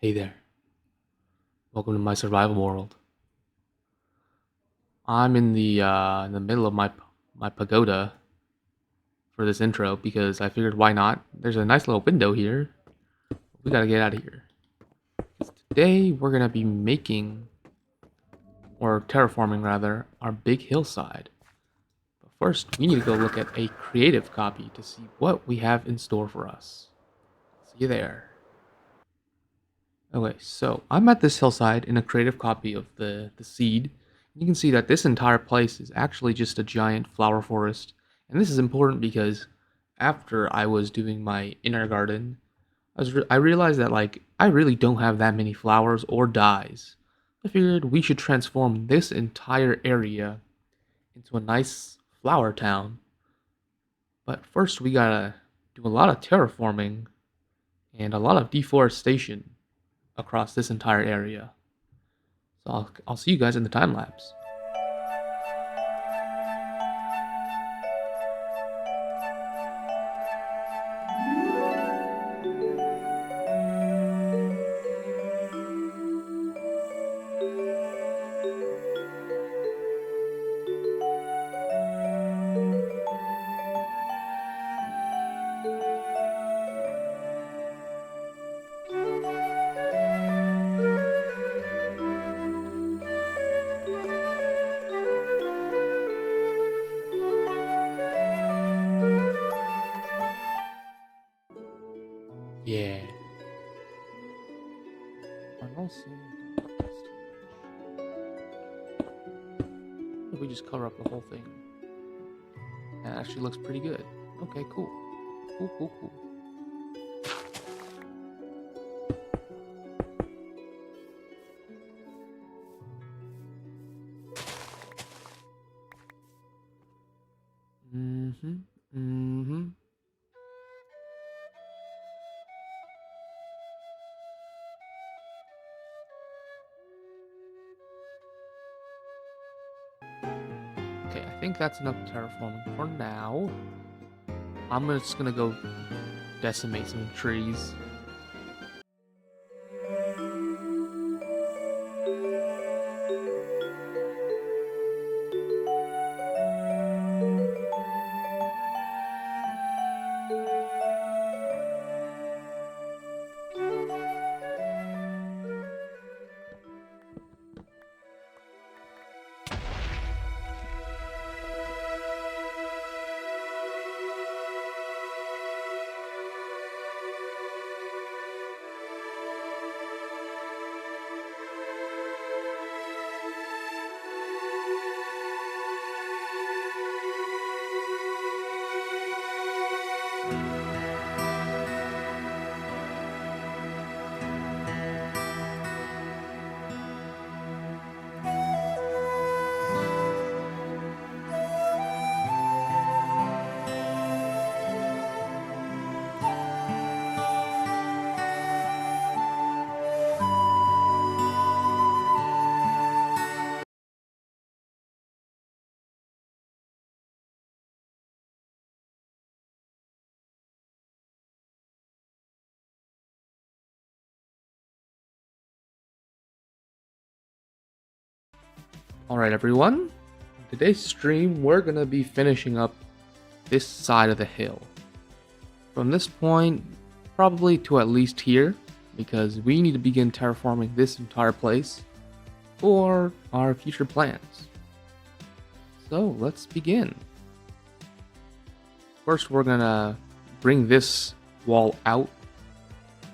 Hey there, welcome to my survival world. I'm in the middle of my pagoda for this intro because I figured why not? There's a nice little window here. We gotta get out of here. Today we're gonna be making or terraforming rather our big hillside. But first we need to go look at a creative copy to see what we have in store for us. See you there. Okay, so I'm at this hillside in a creative copy of the seed. You can see that this entire place is actually just a giant flower forest. And this is important because after I was doing my inner garden, I realized that I really don't have that many flowers or dyes. I figured we should transform this entire area into a nice flower town. But first we gotta do a lot of terraforming and a lot of deforestation across this entire area. So I'll see you guys in the time lapse. Yeah. I don't see this too much. If we just cover up the whole thing, that actually looks pretty good. Okay, cool. Cool, cool, cool. Mm-hmm. Mm-hmm. Okay, I think that's enough terraforming for now. Just gonna go decimate some trees. Alright, everyone. Today's stream, we're gonna be finishing up this side of the hill. From this point, probably to at least here, because we need to begin terraforming this entire place for our future plans. So let's begin. First, we're gonna bring this wall out,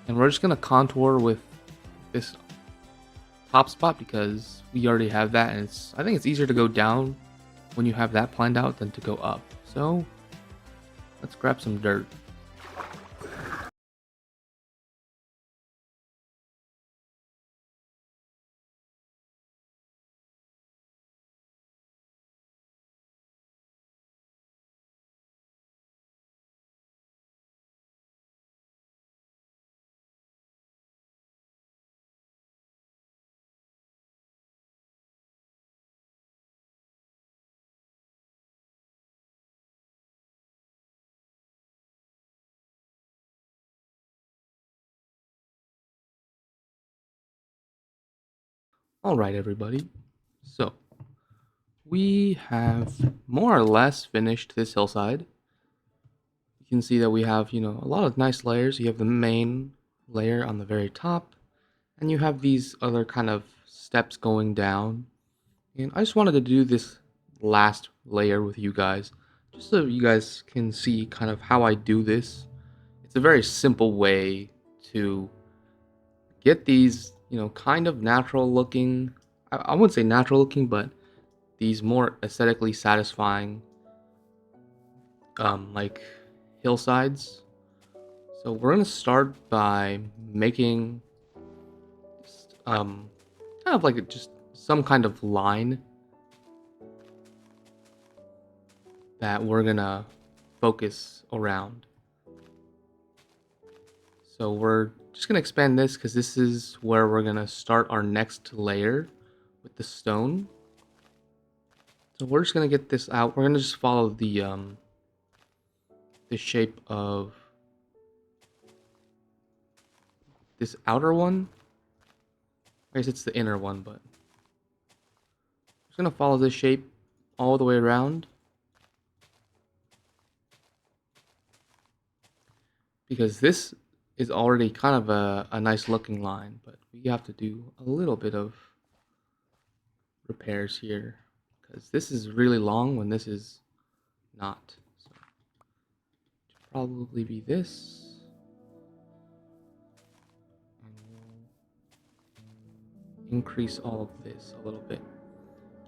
and we're just gonna contour with this top spot because we already have that, and I think it's easier to go down when you have that planned out than to go up. So let's grab some dirt. All right, everybody. So we have more or less finished this hillside. You can see that we have, a lot of nice layers. You have the main layer on the very top, and you have these other kind of steps going down. And I just wanted to do this last layer with you guys, just so you guys can see kind of how I do this. It's a very simple way to get these, kind of natural looking. I wouldn't say natural looking, but these more aesthetically satisfying, like hillsides. So we're gonna start by making, um, kind of like just some kind of line that we're gonna focus around. So we're just gonna expand this because this is where we're gonna start our next layer with the stone. So we're just gonna get this out. We're gonna just follow the shape of this outer one. I guess it's the inner one, but I'm just gonna follow this shape all the way around because this is already kind of a nice looking line, but we have to do a little bit of repairs here because this is really long when this is not. So it should probably be this, and we'll increase all of this a little bit.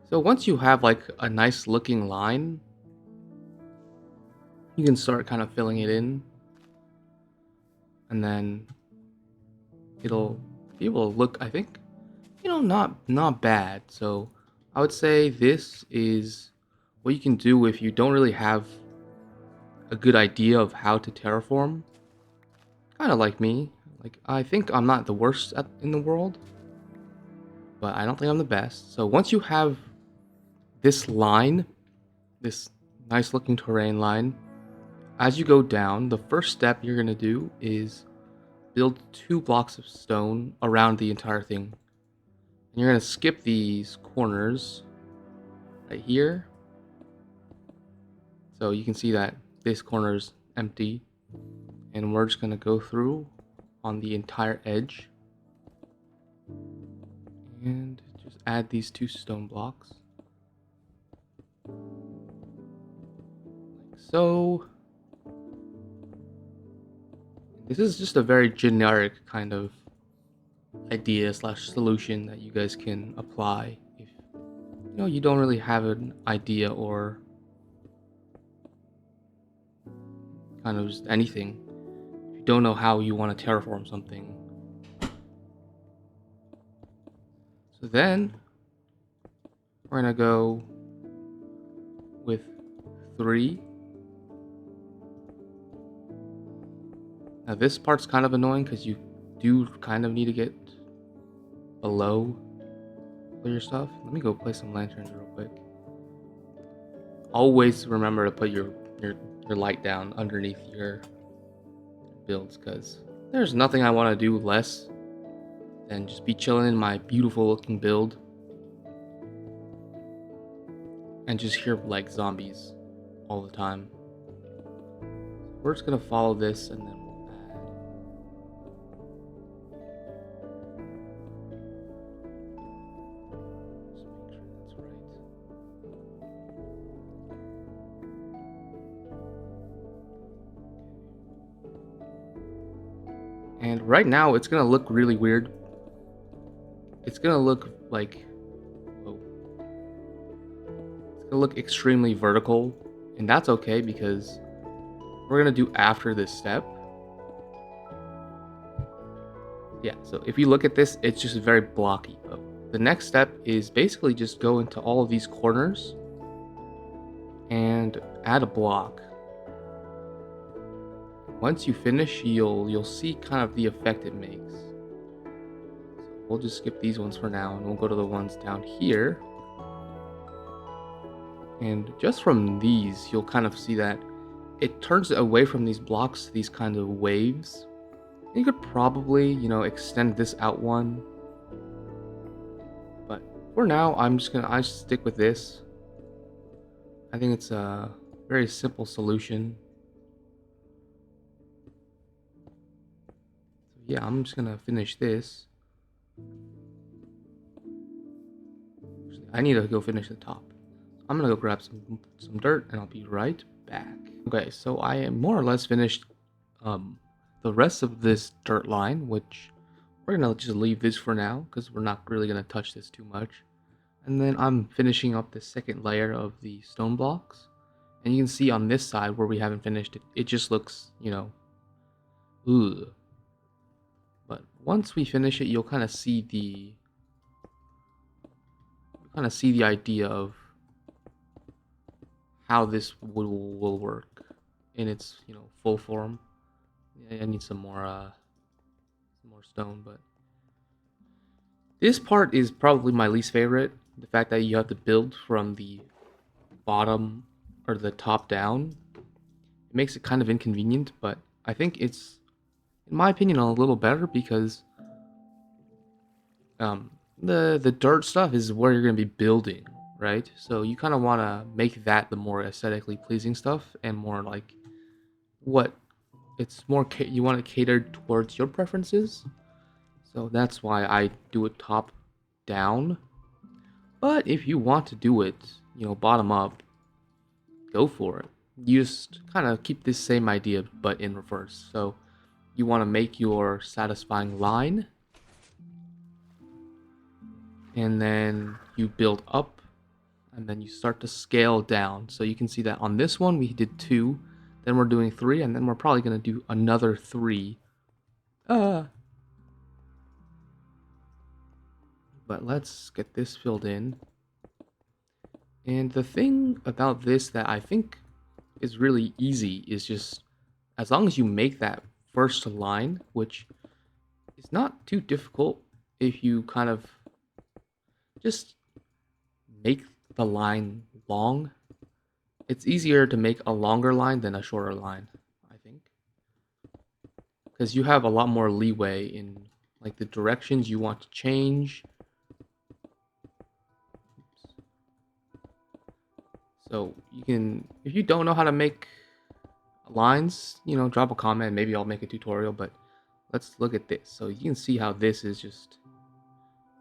So once you have like a nice looking line, you can start kind of filling it in, and then it'll be able to look, I think, not bad. So I would say this is what you can do if you don't really have a good idea of how to terraform. Kind of like me. Like I think I'm not the worst in the world, but I don't think I'm the best. So once you have this line, this nice looking terrain line, as you go down, the first step you're going to do is build 2 blocks of stone around the entire thing. And you're going to skip these corners right here. So you can see that this corner is empty. And we're just going to go through on the entire edge. And just add these 2 stone blocks. Like so. This is just a very generic kind of idea slash solution that you guys can apply if you don't really have an idea or kind of just anything. If you don't know how you want to terraform something. So then we're gonna go with 3. Now this part's kind of annoying because you do kind of need to get below your stuff. Let me go place some lanterns real quick. Always remember to put your light down underneath your builds because there's nothing I want to do less than just be chilling in my beautiful looking build and just hear like zombies all the time. We're just gonna follow this and then we'll add. Just make sure that's right. And right now it's gonna look really weird. It's gonna look like, whoa. It's gonna look extremely vertical, and that's okay because we're gonna do after this step. Yeah, so if you look at this, it's just very blocky. But the next step is basically just go into all of these corners and add a block. Once you finish, you'll see kind of the effect it makes. So we'll just skip these ones for now, and we'll go to the ones down here. And just from these, you'll kind of see that it turns away from these blocks to these kind of waves. And you could probably, extend this out one. For now, I stick with this. I think it's a very simple solution. So yeah, I'm just gonna finish this. I need to go finish the top. I'm gonna go grab some dirt and I'll be right back. Okay, so I am more or less finished um, the rest of this dirt line, which we're gonna just leave this for now because we're not really gonna touch this too much. And then I'm finishing up the second layer of the stone blocks. And you can see on this side where we haven't finished it, it just looks, ugh. But once we finish it, you'll kind of see the idea of how this will work in its, full form. Yeah, I need some more stone, but this part is probably my least favorite. The fact that you have to build from the bottom or the top down. It makes it kind of inconvenient, but I think it's, in my opinion, a little better because um, the dirt stuff is where you're gonna be building, right? So you kind of want to make that the more aesthetically pleasing stuff and more like what it's more you want to cater towards your preferences. So that's why I do it top down. But if you want to do it, bottom up, go for it. You just kind of keep this same idea but in reverse. So you want to make your satisfying line and then you build up and then you start to scale down. So you can see that on this one we did 2, then we're doing 3, and then we're probably going to do another 3. But let's get this filled in. And the thing about this that I think is really easy is just as long as you make that first line, which is not too difficult if you kind of just make the line long. It's easier to make a longer line than a shorter line, I think, because you have a lot more leeway in like the directions you want to change. So you can, if you don't know how to make lines, drop a comment. Maybe I'll make a tutorial, but let's look at this. So you can see how this is just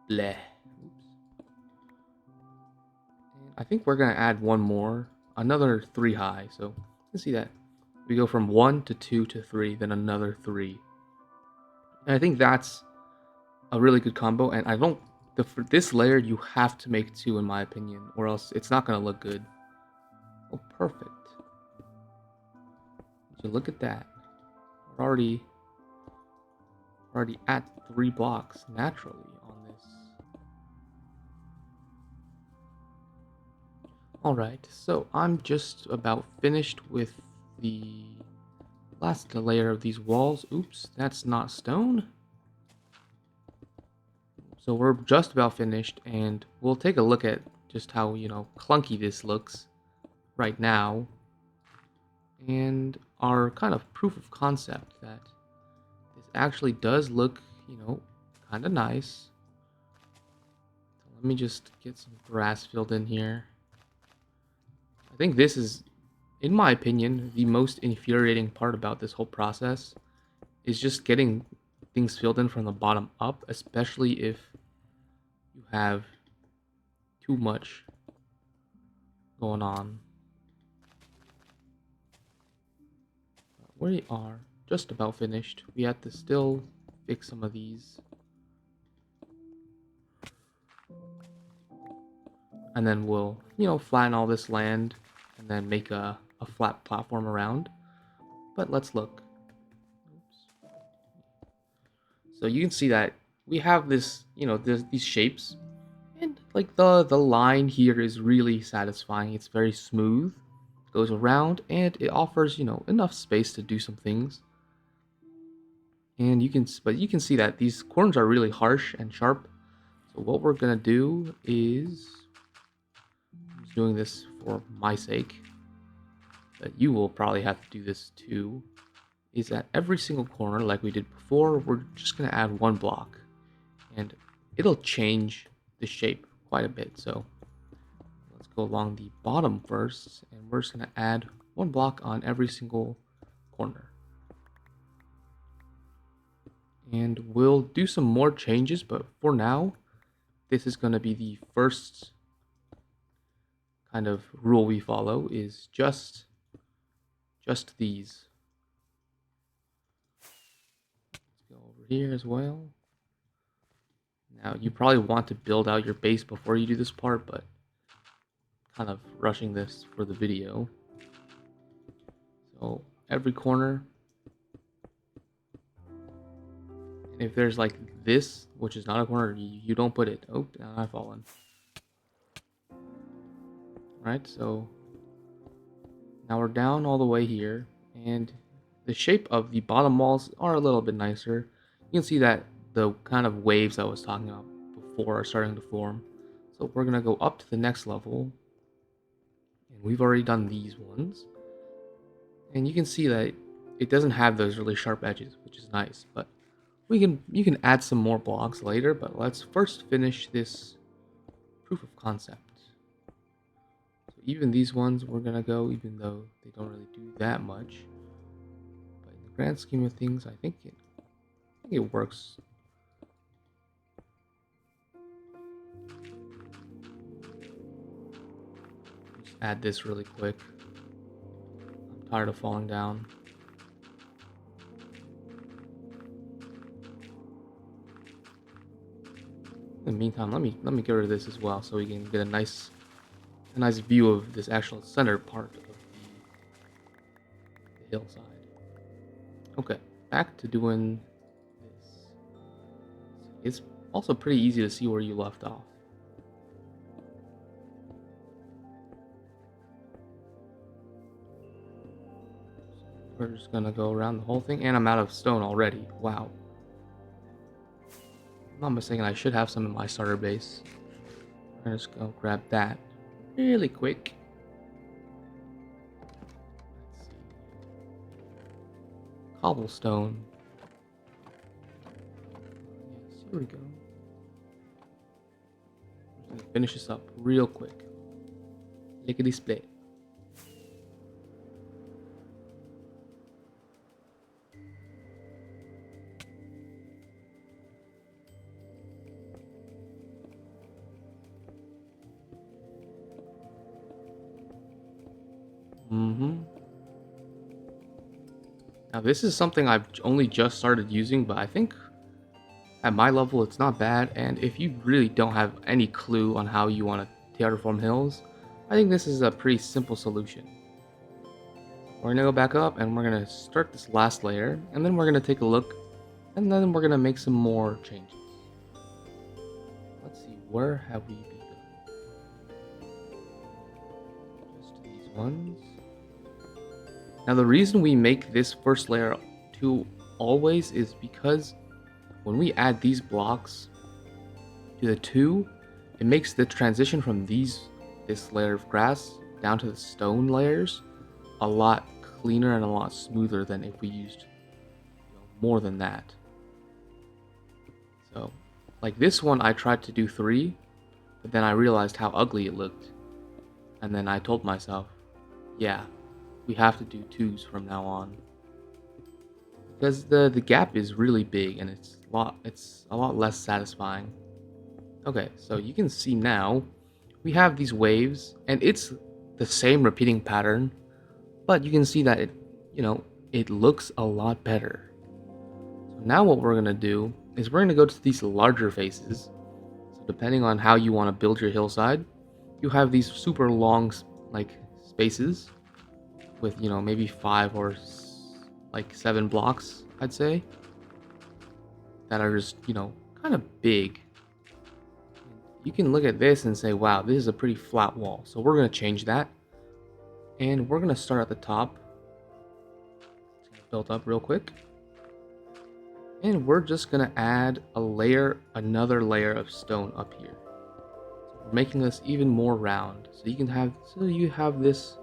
bleh. Oops. And I think we're gonna add one more, another 3 high. So you can see that we go from 1 to 2 to 3, then another 3. And I think that's a really good combo. And I don't, for this layer, you have to make 2 in my opinion, or else it's not gonna look good. Oh, perfect. So look at that. We're already at 3 blocks naturally on this. Alright, so I'm just about finished with the last layer of these walls. Oops, that's not stone. So we're just about finished, and we'll take a look at just how, clunky this looks right now. And our kind of proof of concept that this actually does look, kind of nice. So let me just get some grass filled in here. I think this is, in my opinion, the most infuriating part about this whole process is just getting things filled in from the bottom up, especially if you have too much going on. We are just about finished. We have to still fix some of these. And then we'll, flatten all this land and then make a flat platform around. But let's look. Oops. So you can see that we have this, these shapes. And like the line here is really satisfying. It's very smooth. Goes around and it offers, enough space to do some things. And but you can see that these corners are really harsh and sharp. So what we're gonna do is, I'm just doing this for my sake, but you will probably have to do this too, is at every single corner, like we did before, we're just gonna add 1 block. And it'll change the shape quite a bit. So let's go along the bottom first, and we're just going to add one block on every single corner. And we'll do some more changes, but for now, this is going to be the first kind of rule we follow, is just these. Let's go over here as well. Now, you probably want to build out your base before you do this part, but kind of rushing this for the video. So every corner, and if there's like this, which is not a corner, you don't put it. Oh, now I've fallen. Right, so now we're down all the way here, and the shape of the bottom walls are a little bit nicer. You can see that the kind of waves I was talking about before are starting to form. So we're gonna go up to the next level, and we've already done these ones. And you can see that it doesn't have those really sharp edges, which is nice, but you can add some more blocks later, but let's first finish this proof of concept. So even these ones we're gonna go, even though they don't really do that much. But in the grand scheme of things, I think it works. Just add this really quick. I'm tired of falling down. In the meantime, let me get rid of this as well, so we can get a nice view of this actual center part of the hillside. Okay, back to doing this. It's also pretty easy to see where you left off. We're just gonna go around the whole thing, and I'm out of stone already. Wow. If I'm not mistaken, I should have some in my starter base. I'm just gonna grab that really quick. Let's see. Cobblestone. Yes, here we go. I'm gonna finish this up real quick. Lickety split. Now this is something I've only just started using, but I think at my level it's not bad, and if you really don't have any clue on how you want to terraform hills, I think this is a pretty simple solution. We're going to go back up and we're going to start this last layer, and then we're going to take a look, and then we're going to make some more changes. Let's see, where have we begun? Just these ones. Now the reason we make this first layer 2 always is because when we add these blocks to the 2, it makes the transition from this layer of grass down to the stone layers a lot cleaner and a lot smoother than if we used more than that. So like this one I tried to do 3, but then I realized how ugly it looked, and then I told myself, yeah, we have to do 2s from now on, because the gap is really big and it's a lot less satisfying. Okay, so you can see now we have these waves, and it's the same repeating pattern, but you can see that it looks a lot better. So now what we're gonna do is we're gonna go to these larger faces. So depending on how you want to build your hillside, you have these super long like spaces with maybe 5 or like 7 blocks, I'd say, that are just kind of big. You can look at this and say, wow, this is a pretty flat wall. So we're going to change that, and we're going to start at the top. Build up real quick, and we're just going to add another layer of stone up here, making this even more round, so you have this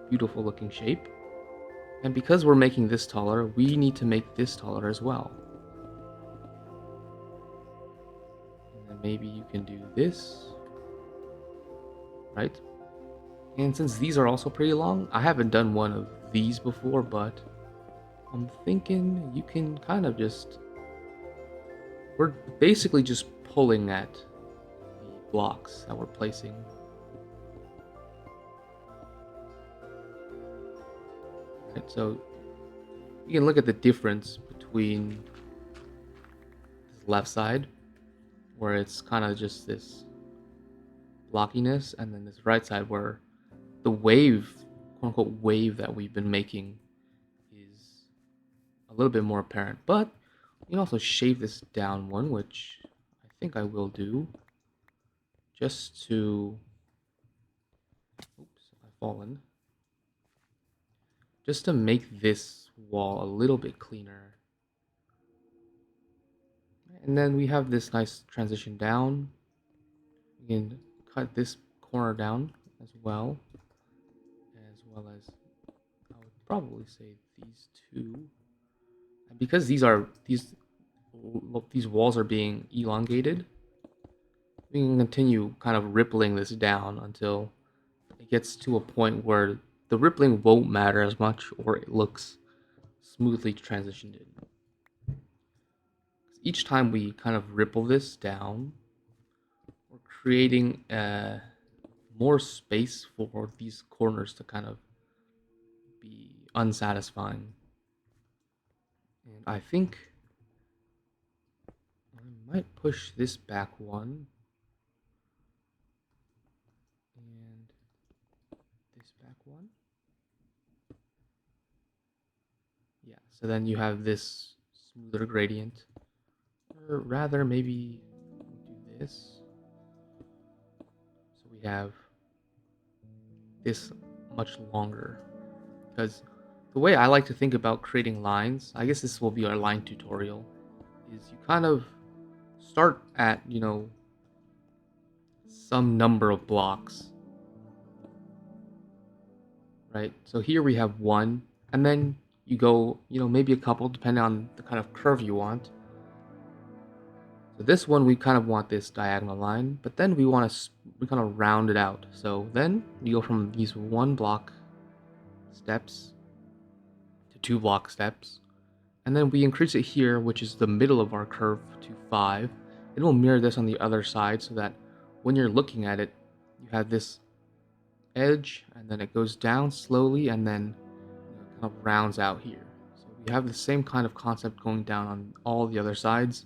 beautiful looking shape. And because we're making this taller, we need to make this taller as well. And then maybe you can do this. right? And since these are also pretty long, I haven't done one of these before, but I'm thinking you can kind of just, we're basically just pulling at the blocks that we're placing. Right? So you can look at the difference between this left side, where it's kind of just this blockiness, and then this right side where the wave, quote unquote, wave that we've been making is a little bit more apparent. But you can also shave this down one, which I think I will do, just to, oops, I've fallen, just to make this wall a little bit cleaner. And then we have this nice transition down. We can cut this corner down as I would probably say these two. And because these walls are being elongated, we can continue kind of rippling this down until it gets to a point where the rippling won't matter as much, or it looks smoothly transitioned in. Each time we kind of ripple this down, we're creating more space for these corners to kind of be unsatisfying. And I think I might push this back one and this back one. Yeah, so then you have this smoother gradient. Or rather, maybe do this. So we have this much longer. Because the way I like to think about creating lines, I guess this will be our line tutorial, is you kind of start at, some number of blocks, right? So here we have one, and then you go, maybe a couple, depending on the kind of curve you want. So this one, we kind of want this diagonal line, but then we kind of round it out. So then you go from these 1 block steps to 2 block steps, and then we increase it here, which is the middle of our curve, to 5. It will mirror this on the other side so that when you're looking at it, you have this edge, and then it goes down slowly, and then kind of rounds out here. So we have the same kind of concept going down on all the other sides,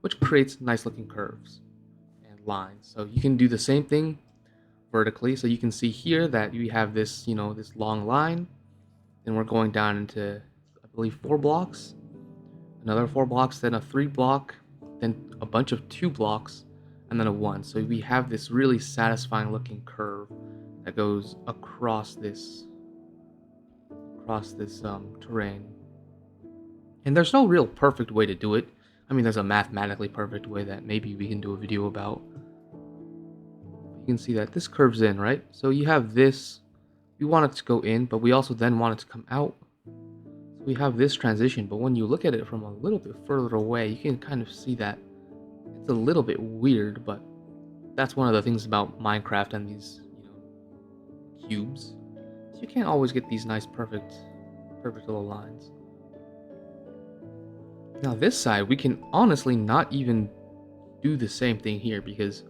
which creates nice looking curves and lines. So you can do the same thing vertically. So you can see here that we have this, this long line, and we're going down into, I believe, 4 blocks, another 4 blocks, then a 3 block, then a bunch of 2 blocks, and then a 1. So we have this really satisfying looking curve that goes across this terrain. And there's no real perfect way to do it. I mean, there's a mathematically perfect way that maybe we can do a video about. You can see that this curves in, right? So you have this, we want it to go in, but we also then want it to come out. So we have this transition, but when you look at it from a little bit further away, you can kind of see that it's a little bit weird, but that's one of the things about Minecraft and these, cubes. So you can't always get these nice, perfect little lines. Now this side, we can honestly not even do the same thing here, because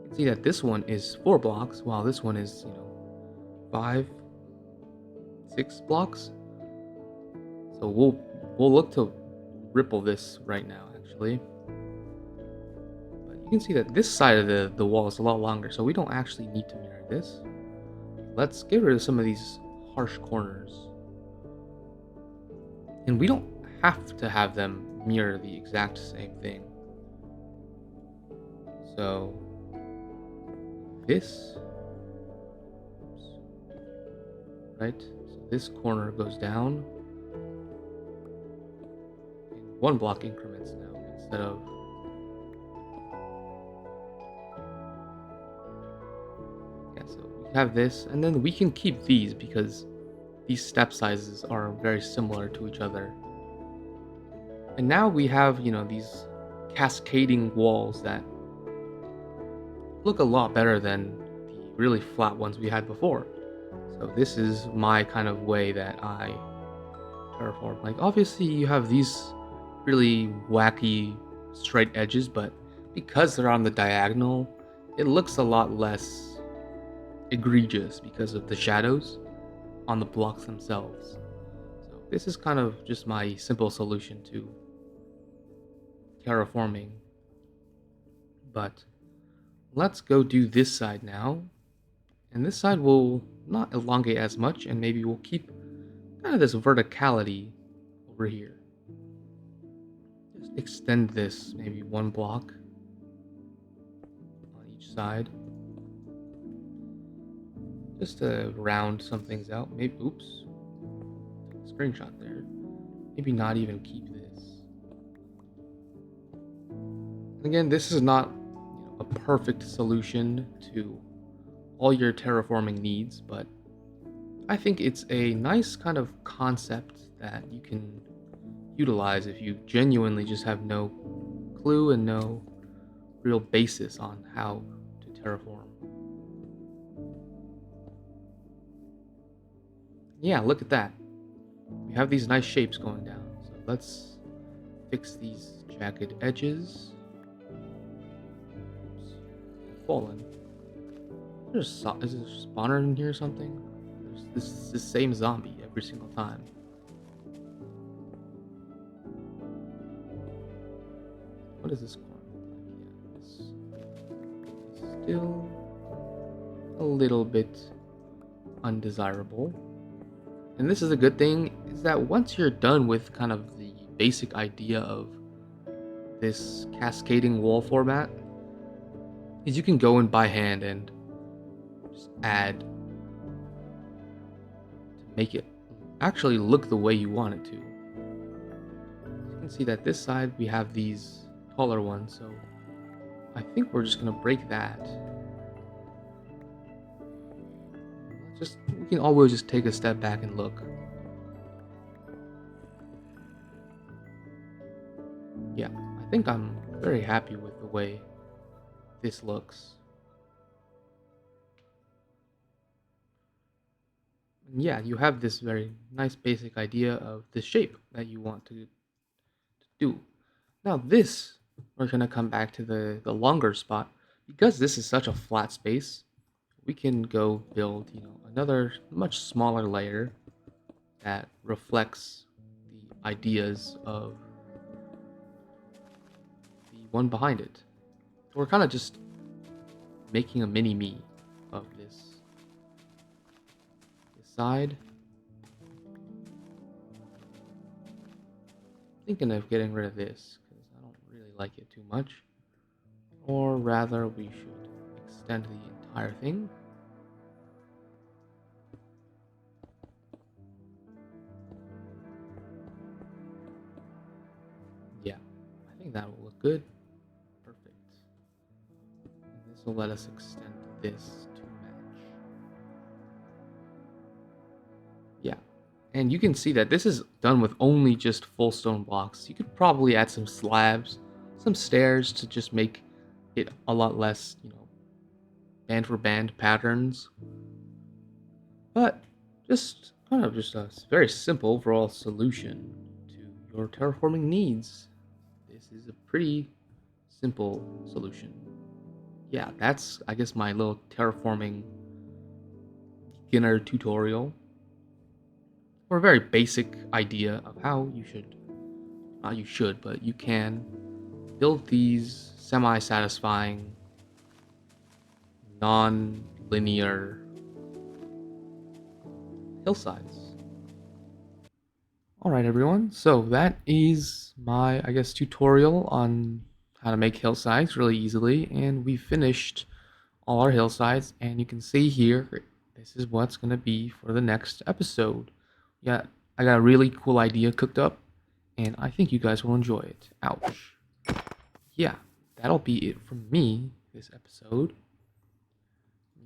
you can see that this one is 4 blocks, while this one is, 5, 6 blocks. So we'll look to ripple this right now, actually. But you can see that this side of the wall is a lot longer, so we don't actually need to mirror this. Let's get rid of some of these harsh corners. And we don't have to have them mirror the exact same thing. So this, right? So this corner goes down in 1 block increments now, instead of, yeah, so we have this, and then we can keep these because these step sizes are very similar to each other. And now we have, these cascading walls that look a lot better than the really flat ones we had before. So this is my kind of way that I terraform. Like obviously you have these really wacky straight edges, but because they're on the diagonal, it looks a lot less egregious because of the shadows on the blocks themselves. So this is kind of just my simple solution to terraforming. But let's go do this side now. And this side will not elongate as much, and maybe we'll keep kind of this verticality over here. Just extend this maybe one block on each side. Just to round some things out. Maybe, oops, took a screenshot there. Maybe not even keep this. And again, this is not a perfect solution to all your terraforming needs, but I think it's a nice kind of concept that you can utilize if you genuinely just have no clue and no real basis on how to terraform. Yeah, look at that. We have these nice shapes going down. So let's fix these jagged edges. Oops. Fallen. Is there a spawner in here or something? There's this same zombie every single time. What is this corner like? Yeah, this is still a little bit undesirable. And this is a good thing, is that once you're done with kind of the basic idea of this cascading wall format, is you can go in by hand and just add to make it actually look the way you want it to. You can see that this side we have these taller ones, so I think we're just gonna break that. We can always just take a step back and look. Yeah, I think I'm very happy with the way this looks. And yeah, you have this very nice basic idea of the shape that you want to do. Now this, we're gonna come back to the longer spot. Because this is such a flat space, we can go build, another much smaller layer that reflects the ideas of the one behind it. So we're kind of just making a mini me of this side. Thinking of getting rid of this because I don't really like it too much. Or rather, we should extend the entire thing. Yeah, I think that will look good. Perfect. And this will let us extend this to match. Yeah. And you can see that this is done with only just full stone blocks. You could probably add some slabs, some stairs to just make it a lot less, band for band patterns. But just kind of just a very simple overall solution to your terraforming needs. This is a pretty simple solution. Yeah, that's I guess my little terraforming beginner tutorial, or a very basic idea of how you should, not you should, but you can build these semi-satisfying, non-linear hillsides. Alright everyone, so that is my, I guess, tutorial on how to make hillsides really easily, and we finished all our hillsides, and you can see here, this is what's going to be for the next episode. Yeah, I got a really cool idea cooked up, and I think you guys will enjoy it. Ouch. Yeah, that'll be it from me this episode. Let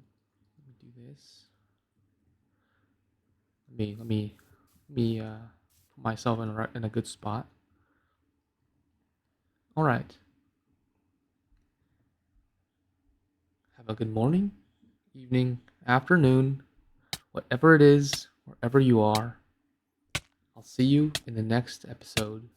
me do this. Let me put myself in a good spot. All right. Have a good morning, evening, afternoon, whatever it is, wherever you are. I'll see you in the next episode.